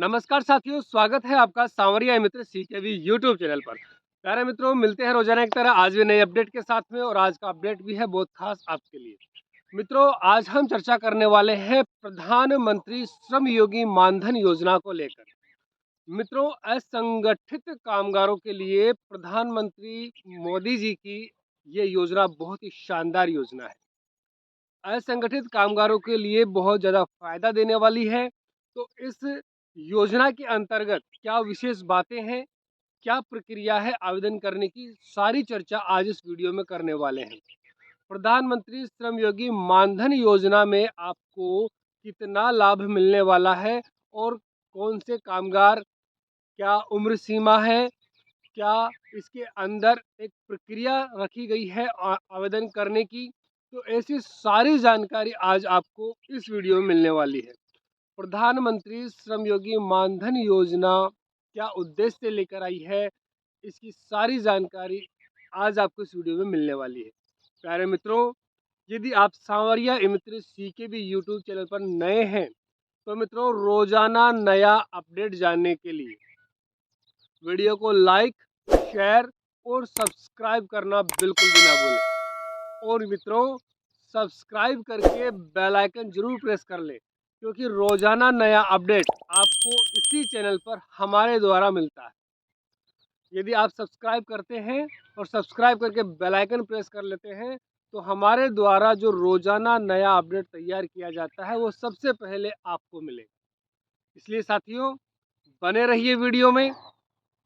नमस्कार साथियों, स्वागत है आपका सांवरिया मित्र सीकेवी यूट्यूब चैनल पर। प्यारे मित्रों, मिलते हैं रोजाना एक तरह आज भी नए अपडेट के साथ में, और आज का अपडेट भी है बहुत खास आपके लिए। मित्रों, आज हम चर्चा करने वाले हैं प्रधानमंत्री श्रम योगी मानधन योजना को लेकर। मित्रों, असंगठित कामगारों के लिए प्रधानमंत्री मोदी जी की ये योजना बहुत ही शानदार योजना है। असंगठित कामगारों के लिए बहुत ज़्यादा फायदा देने वाली है। तो इस योजना के अंतर्गत क्या विशेष बातें हैं, क्या प्रक्रिया है आवेदन करने की, सारी चर्चा आज इस वीडियो में करने वाले हैं। प्रधानमंत्री श्रम योगी मानधन योजना में आपको कितना लाभ मिलने वाला है और कौन से कामगार, क्या उम्र सीमा है, क्या इसके अंदर एक प्रक्रिया रखी गई है आवेदन करने की, तो ऐसी सारी जानकारी आज आपको इस वीडियो में मिलने वाली है। प्रधानमंत्री श्रम योगी मानधन योजना क्या उद्देश्य से लेकर आई है, इसकी सारी जानकारी आज आपको इस वीडियो में मिलने वाली है। प्यारे मित्रों, यदि आप सांवरिया मित्र सीकेवी यूट्यूब चैनल पर नए हैं तो मित्रों, रोजाना नया अपडेट जानने के लिए वीडियो को लाइक, शेयर और सब्सक्राइब करना बिल्कुल भी ना भूलें। और मित्रों, सब्सक्राइब करके बेल आइकन जरूर प्रेस कर लें, क्योंकि रोजाना नया अपडेट आपको इसी चैनल पर हमारे द्वारा मिलता है। यदि आप सब्सक्राइब करते हैं और सब्सक्राइब करके बेल आइकन प्रेस कर लेते हैं तो हमारे द्वारा जो रोजाना नया अपडेट तैयार किया जाता है वो सबसे पहले आपको मिलेगा। इसलिए साथियों, बने रहिए वीडियो में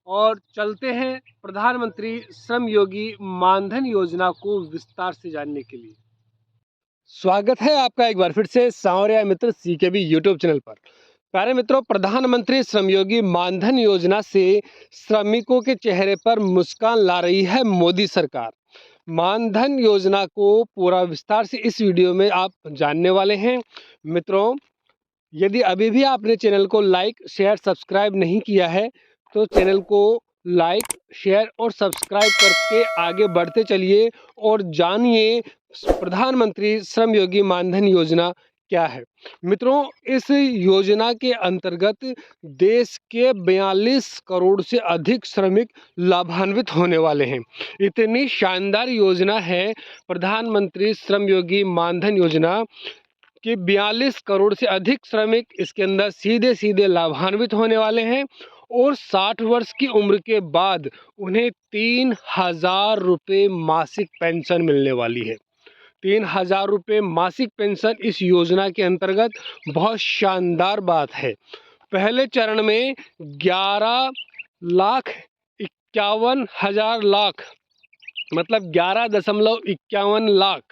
और चलते हैं प्रधानमंत्री श्रम योगी मानधन योजना को विस्तार से जानने के लिए। स्वागत है आपका एक बार फिर से सांवरिया मित्र सीकेवी यूट्यूब चैनल पर। प्यारे मित्रों, प्रधानमंत्री श्रम योगी मानधन योजना से श्रमिकों के चेहरे पर मुस्कान ला रही है मोदी सरकार। मानधन योजना को पूरा विस्तार से इस वीडियो में आप जानने वाले हैं। मित्रों, यदि अभी भी आपने चैनल को लाइक, शेयर, सब्सक्राइब नहीं किया है तो चैनल को लाइक, शेयर और सब्सक्राइब करके आगे बढ़ते चलिए और जानिए प्रधानमंत्री श्रम योगी मानधन योजना क्या है। मित्रों, इस योजना के अंतर्गत देश के 42 करोड़ से अधिक श्रमिक लाभान्वित होने वाले हैं। इतनी शानदार योजना है प्रधानमंत्री श्रम योगी मानधन योजना कि 42 करोड़ से अधिक श्रमिक इसके अंदर सीधे सीधे लाभान्वित होने वाले हैं। और 60 वर्ष की उम्र के बाद उन्हें 3,000 रुपये मासिक पेंशन मिलने वाली है। 3,000 रुपये मासिक पेंशन इस योजना के अंतर्गत बहुत शानदार बात है। पहले चरण में 11,51,000 लाख मतलब 11.51 लाख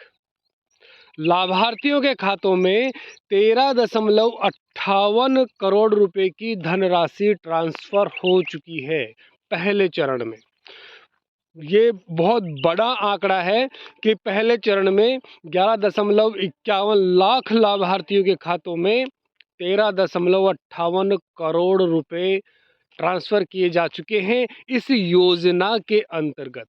लाभार्थियों के खातों में 13.58 करोड़ रुपए की धनराशि ट्रांसफर हो चुकी है पहले चरण में। ये बहुत बड़ा आंकड़ा है कि पहले चरण में 11.51 लाख लाभार्थियों के खातों में 13.58 करोड़ रुपए ट्रांसफर किए जा चुके हैं इस योजना के अंतर्गत।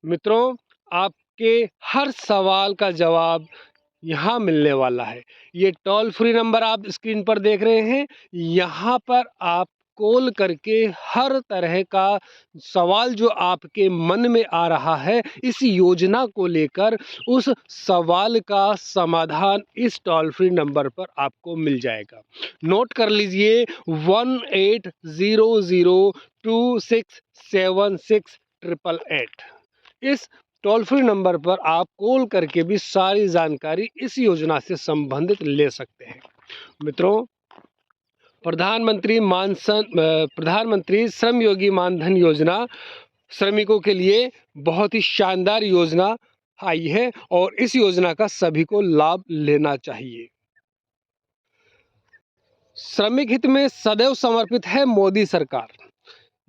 मित्रों, आपके हर सवाल का जवाब यहाँ मिलने वाला है। ये टोल फ्री नंबर आप स्क्रीन पर देख रहे हैं, यहाँ पर आप कॉल करके हर तरह का सवाल जो आपके मन में आ रहा है इस योजना को लेकर, उस सवाल का समाधान इस टोल फ्री नंबर पर आपको मिल जाएगा। नोट कर लीजिए 1800267688। इस टोल फ्री नंबर पर आप कॉल करके भी सारी जानकारी इस योजना से संबंधित ले सकते हैं। मित्रों, प्रधानमंत्री श्रम योगी मानधन योजना श्रमिकों के लिए बहुत ही शानदार योजना आई है और इस योजना का सभी को लाभ लेना चाहिए। श्रमिक हित में सदैव समर्पित है मोदी सरकार।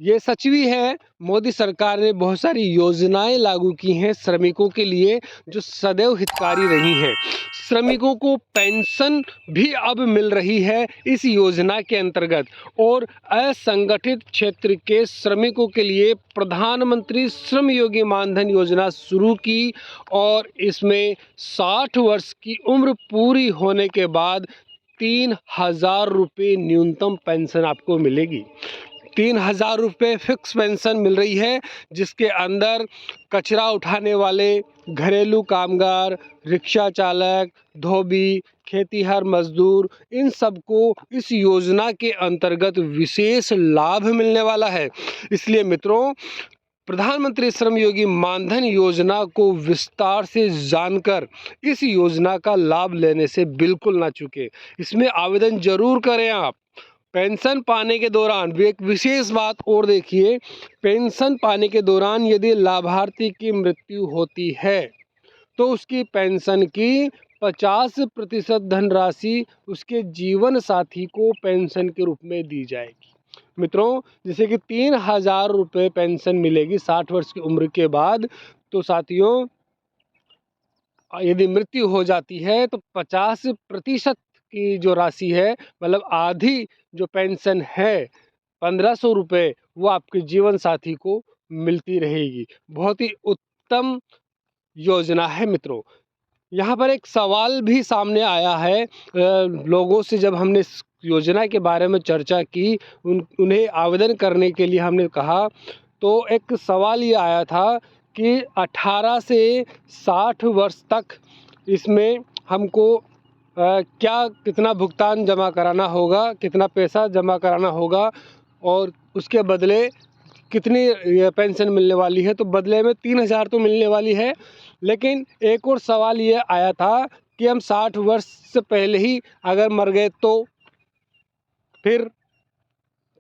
ये सच भी है, मोदी सरकार ने बहुत सारी योजनाएं लागू की हैं श्रमिकों के लिए जो सदैव हितकारी रही हैं। श्रमिकों को पेंशन भी अब मिल रही है इस योजना के अंतर्गत। और असंगठित क्षेत्र के श्रमिकों के लिए प्रधानमंत्री श्रम योगी मानधन योजना शुरू की और इसमें 60 वर्ष की उम्र पूरी होने के बाद 3,000 रुपये न्यूनतम पेंशन आपको मिलेगी। 3,000 रुपये फिक्स पेंशन मिल रही है, जिसके अंदर कचरा उठाने वाले, घरेलू कामगार, रिक्शा चालक, धोबी, खेतीहर मजदूर, इन सबको इस योजना के अंतर्गत विशेष लाभ मिलने वाला है। इसलिए मित्रों, प्रधानमंत्री श्रम योगी मानधन योजना को विस्तार से जानकर इस योजना का लाभ लेने से बिल्कुल ना चूकें। इसमें आवेदन जरूर करें आप। पेंशन पाने के दौरान भी एक विशेष बात और देखिए, पेंशन पाने के दौरान यदि लाभार्थी की मृत्यु होती है तो उसकी पेंशन की 50% धनराशि उसके जीवन साथी को पेंशन के रूप में दी जाएगी। मित्रों, जैसे कि 3,000 रुपये पेंशन मिलेगी 60 वर्ष की उम्र के बाद, तो साथियों यदि मृत्यु हो जाती है तो 50% की जो राशि है, मतलब आधी जो पेंशन है 1,500 रुपये, वो आपके जीवन साथी को मिलती रहेगी। बहुत ही उत्तम योजना है मित्रों। यहाँ पर एक सवाल भी सामने आया है, लोगों से जब हमने इस योजना के बारे में चर्चा की, उन्हें आवेदन करने के लिए हमने कहा, तो एक सवाल ये आया था कि 18 से 60 वर्ष तक इसमें हमको क्या कितना भुगतान जमा कराना होगा, कितना पैसा जमा कराना होगा और उसके बदले कितनी पेंशन मिलने वाली है। तो बदले में 3,000 तो मिलने वाली है, लेकिन एक और सवाल ये आया था कि हम 60 वर्ष से पहले ही अगर मर गए तो फिर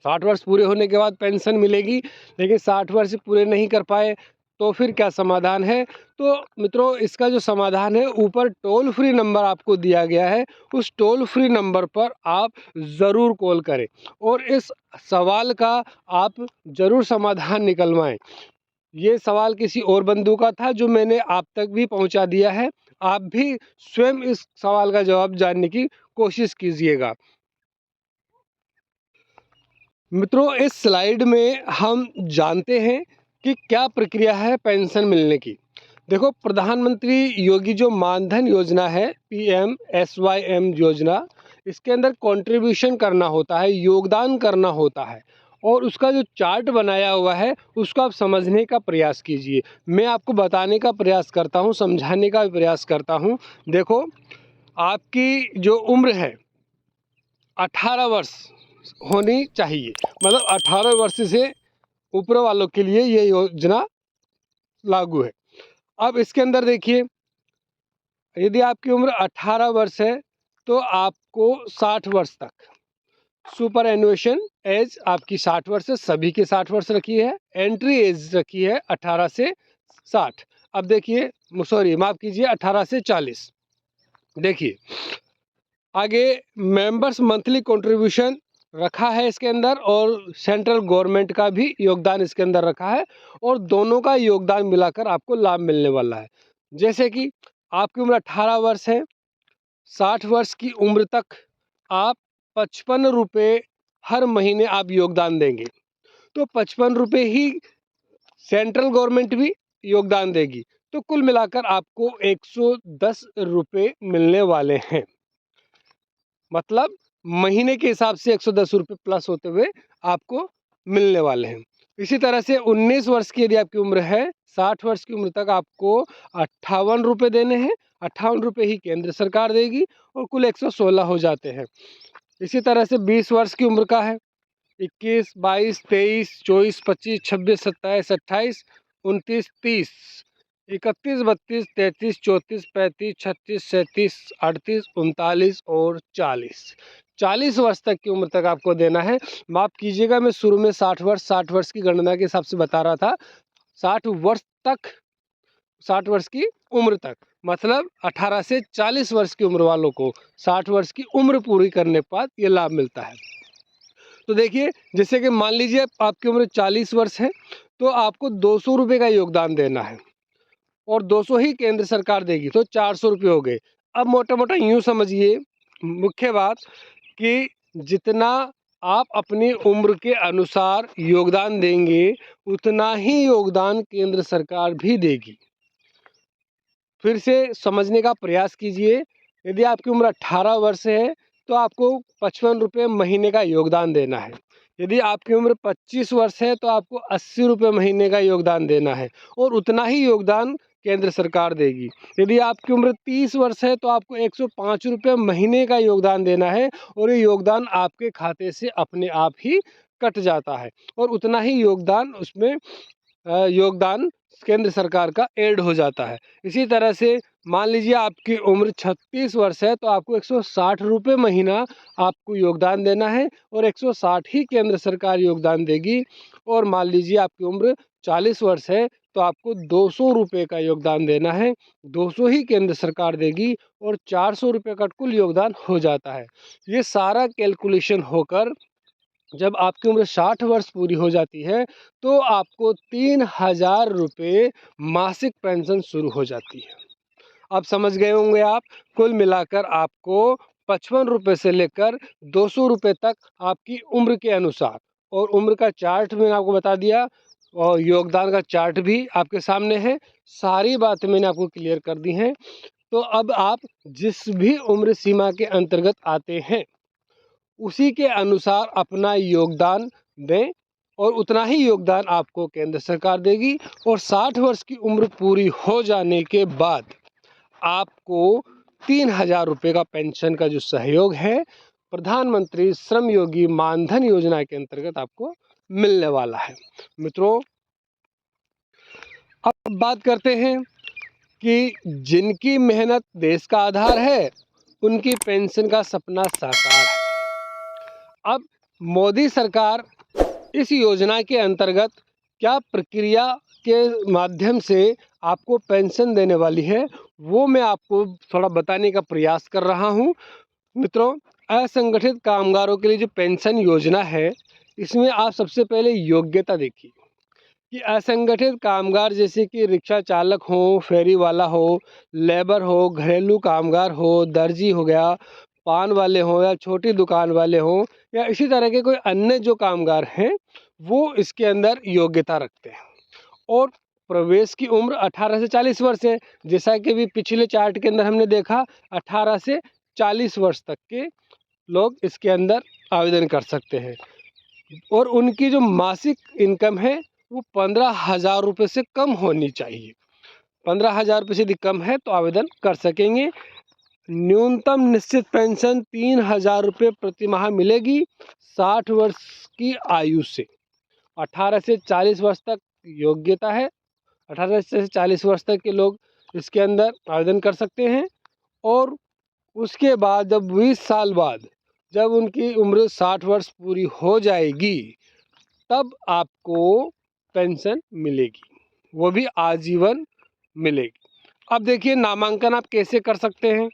60 वर्ष पूरे होने के बाद पेंशन मिलेगी, लेकिन 60 वर्ष पूरे नहीं कर पाए तो फिर क्या समाधान है। तो मित्रों, इसका जो समाधान है, ऊपर टोल फ्री नंबर आपको दिया गया है, उस टोल फ्री नंबर पर आप ज़रूर कॉल करें और इस सवाल का आप ज़रूर समाधान निकलवाएं। ये सवाल किसी और बंधु का था जो मैंने आप तक भी पहुंचा दिया है। आप भी स्वयं इस सवाल का जवाब जानने की कोशिश कीजिएगा। मित्रों, इस स्लाइड में हम जानते हैं कि क्या प्रक्रिया है पेंशन मिलने की। देखो, प्रधानमंत्री योगी जो मानधन योजना है, PMSYM योजना, इसके अंदर कंट्रीब्यूशन करना होता है, योगदान करना होता है, और उसका जो चार्ट बनाया हुआ है उसको आप समझने का प्रयास कीजिए। मैं आपको बताने का प्रयास करता हूँ, समझाने का प्रयास करता हूँ। देखो, आपकी जो उम्र है 18 वर्ष होनी चाहिए, मतलब 18 वर्ष से ऊपर वालों के लिए ये योजना लागू है। अब इसके अंदर देखिए, यदि आपकी उम्र 18 वर्ष है तो आपको 60 वर्ष तक सुपर एनुएशन एज आपकी 60 वर्ष है, सभी के 60 वर्ष रखी है। एंट्री एज रखी है 18 से 60। अब देखिए, सॉरी माफ़ कीजिए, 18 से 40। देखिए आगे मेंबर्स मंथली कंट्रीब्यूशन रखा है इसके अंदर, और सेंट्रल गवर्नमेंट का भी योगदान इसके अंदर रखा है, और दोनों का योगदान मिलाकर आपको लाभ मिलने वाला है। जैसे कि आपकी उम्र 18 वर्ष है, 60 वर्ष की उम्र तक आप 55 रुपये हर महीने आप योगदान देंगे, तो 55 रुपये ही सेंट्रल गवर्नमेंट भी योगदान देगी, तो कुल मिलाकर आपको 110 रुपये मिलने वाले हैं। मतलब महीने के हिसाब से 110 रुपये प्लस होते हुए आपको मिलने वाले हैं। इसी तरह से 19 वर्ष की यदि आपकी उम्र है, 60 वर्ष की उम्र तक आपको 58 रुपये देने हैं। 58 रुपये ही केंद्र सरकार देगी और कुल 116 हो जाते हैं। इसी तरह से 20 वर्ष की उम्र का है, 21, 22, 23, 24, 25, 26, 27, 28, 29, 30, 31, 32, 33, 34, 35, 36, 37, 38, 39 और 40। 40 वर्ष तक की उम्र तक आपको देना है। माफ़ कीजिएगा, मैं शुरू में 60 वर्ष की गणना के हिसाब से बता रहा था। 60 वर्ष तक, 60 वर्ष की उम्र तक, मतलब 18 से 40 वर्ष की उम्र वालों को 60 वर्ष की उम्र पूरी करने के बाद ये लाभ मिलता है। तो देखिए, जैसे कि मान लीजिए आपकी उम्र 40 वर्ष है, तो आपको 200 रुपये का योगदान देना है, और 200 ही केंद्र सरकार देगी, तो 400 रुपये हो गए। अब मोटा मोटा यूँ समझिए, मुख्य बात कि जितना आप अपनी उम्र के अनुसार योगदान देंगे, उतना ही योगदान केंद्र सरकार भी देगी। फिर से समझने का प्रयास कीजिए। यदि आपकी उम्र 18 वर्ष है तो आपको 55 रुपये महीने का योगदान देना है। यदि आपकी उम्र 25 वर्ष है तो आपको 80 रुपये महीने का योगदान देना है और उतना ही योगदान केंद्र सरकार देगी। यदि आपकी उम्र 30 वर्ष है तो आपको 105 रुपये महीने का योगदान देना है और ये योगदान आपके खाते से अपने आप ही कट जाता है और उतना ही योगदान उसमें योगदान केंद्र सरकार का ऐड हो जाता है। इसी तरह से मान लीजिए आपकी उम्र 36 वर्ष है तो आपको 160 रुपये महीना आपको योगदान देना है और 160 ही केंद्र सरकार योगदान देगी। और मान लीजिए आपकी उम्र 40 वर्ष है तो आपको 200 रुपये का योगदान देना है, 200 ही केंद्र सरकार देगी और 400 रुपये का कुल योगदान हो जाता है। ये सारा कैलकुलेशन होकर जब आपकी उम्र 60 वर्ष पूरी हो जाती है तो आपको 3000 रुपये मासिक पेंशन शुरू हो जाती है। अब समझ गए होंगे आप, कुल मिलाकर आपको 55 रुपये से लेकर 200 रुपये तक आपकी उम्र के अनुसार, और उम्र का चार्ट मैंने आपको बता दिया और योगदान का चार्ट भी आपके सामने है। सारी बातें मैंने आपको क्लियर कर दी हैं। तो अब आप जिस भी उम्र सीमा के अंतर्गत आते हैं उसी के अनुसार अपना योगदान दें और उतना ही योगदान आपको केंद्र सरकार देगी। और 60 वर्ष की उम्र पूरी हो जाने के बाद आपको 3000 रुपये का पेंशन का जो सहयोग है प्रधानमंत्री श्रम योगी मानधन योजना के अंतर्गत आपको मिलने वाला है। मित्रों, अब बात करते हैं कि जिनकी मेहनत देश का आधार है उनकी पेंशन का सपना साकार है। अब मोदी सरकार इस योजना के अंतर्गत क्या प्रक्रिया के माध्यम से आपको पेंशन देने वाली है वो मैं आपको थोड़ा बताने का प्रयास कर रहा हूं। मित्रों, असंगठित कामगारों के लिए जो पेंशन योजना है इसमें आप सबसे पहले योग्यता देखिए कि असंगठित कामगार जैसे कि रिक्शा चालक हो, फेरी वाला हो, लेबर हो, घरेलू कामगार हो, दर्जी हो गया, पान वाले हों या छोटी दुकान वाले हों या इसी तरह के कोई अन्य जो कामगार हैं वो इसके अंदर योग्यता रखते हैं। और प्रवेश की उम्र 18 से 40 वर्ष है। जैसा कि भी पिछले चार्ट के अंदर हमने देखा 18 से 40 वर्ष तक के लोग इसके अंदर आवेदन कर सकते हैं और उनकी जो मासिक इनकम है वो 15,000 रुपये से कम होनी चाहिए। 15,000 रुपये से यदि कम है तो आवेदन कर सकेंगे। न्यूनतम निश्चित पेंशन 3000 रुपये प्रति माह मिलेगी 60 वर्ष की आयु से। 18 से 40 वर्ष तक योग्यता है, 18 से 40 वर्ष तक के लोग इसके अंदर आवेदन कर सकते हैं। और उसके बाद जब 20 साल बाद जब उनकी उम्र 60 वर्ष पूरी हो जाएगी तब आपको पेंशन मिलेगी, वो भी आजीवन मिलेगी। अब देखिए नामांकन आप कैसे कर सकते हैं।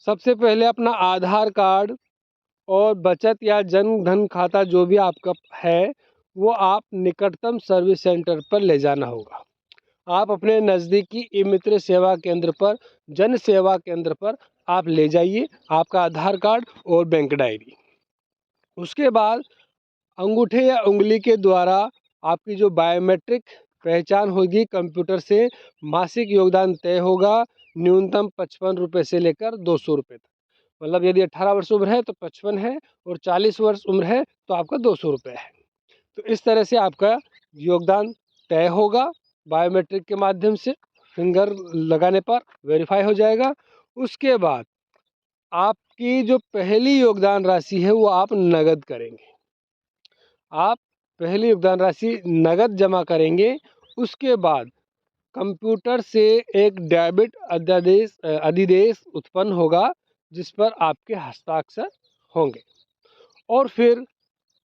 सबसे पहले अपना आधार कार्ड और बचत या जन धन खाता जो भी आपका है वो आप निकटतम सर्विस सेंटर पर ले जाना होगा। आप अपने नज़दीकी ई मित्र सेवा केंद्र पर, जन सेवा केंद्र पर आप ले जाइए आपका आधार कार्ड और बैंक डायरी। उसके बाद अंगूठे या उंगली के द्वारा आपकी जो बायोमेट्रिक पहचान होगी कंप्यूटर से मासिक योगदान तय होगा। न्यूनतम 55 रुपये से लेकर 200 रुपये तक। मतलब यदि 18 वर्ष उम्र है तो 55 है और 40 वर्ष उम्र है तो आपका 200 रुपये है। तो इस तरह से आपका योगदान तय होगा बायोमेट्रिक के माध्यम से, फिंगर लगाने पर वेरीफाई हो जाएगा। उसके बाद आपकी जो पहली योगदान राशि है वो आप नगद करेंगे। आप पहली योगदान राशि नगद जमा करेंगे। उसके बाद कंप्यूटर से एक डेबिट अधिदेश उत्पन्न होगा जिस पर आपके हस्ताक्षर होंगे और फिर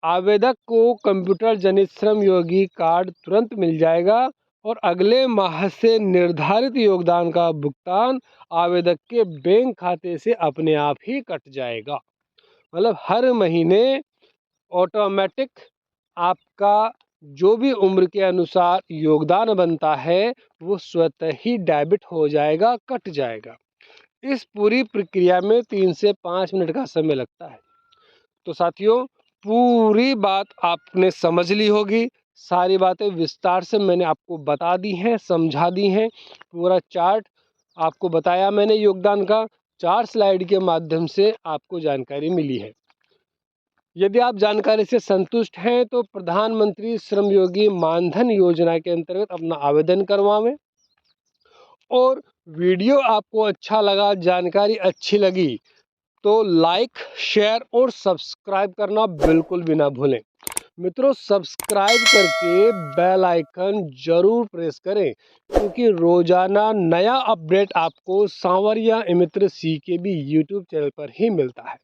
आवेदक को कंप्यूटर जनित श्रम योगी कार्ड तुरंत मिल जाएगा और अगले माह से निर्धारित योगदान का भुगतान आवेदक के बैंक खाते से अपने आप ही कट जाएगा। मतलब हर महीने ऑटोमेटिक आपका जो भी उम्र के अनुसार योगदान बनता है वो स्वतः ही डेबिट हो जाएगा, कट जाएगा। इस पूरी प्रक्रिया में 3 से 5 मिनट का समय लगता है। तो साथियों, पूरी बात आपने समझ ली होगी। सारी बातें विस्तार से मैंने आपको बता दी हैं, समझा दी हैं। पूरा चार्ट आपको बताया मैंने योगदान का। 4 स्लाइड के माध्यम से आपको जानकारी मिली है। यदि आप जानकारी से संतुष्ट हैं तो प्रधानमंत्री श्रम योगी मानधन योजना के अंतर्गत अपना आवेदन करवाएं। और वीडियो आपको अच्छा लगा, जानकारी अच्छी लगी तो लाइक, शेयर और सब्सक्राइब करना बिल्कुल भी ना भूलें। मित्रों, सब्सक्राइब करके बेल आइकन जरूर प्रेस करें, क्योंकि रोजाना नया अपडेट आपको सांवरिया मित्र सीकेबी यूट्यूब चैनल पर ही मिलता है।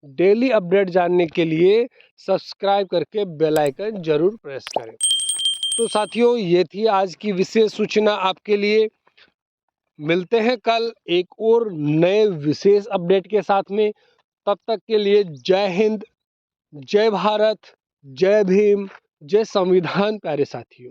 डेली अपडेट जानने के लिए सब्सक्राइब करके बेल आइकन जरूर प्रेस करें। तो साथियों, ये थी आज की विशेष सूचना आपके लिए। मिलते हैं कल एक और नए विशेष अपडेट के साथ में। तब तक के लिए जय हिंद, जय भारत, जय भीम, जय संविधान प्यारे साथियों।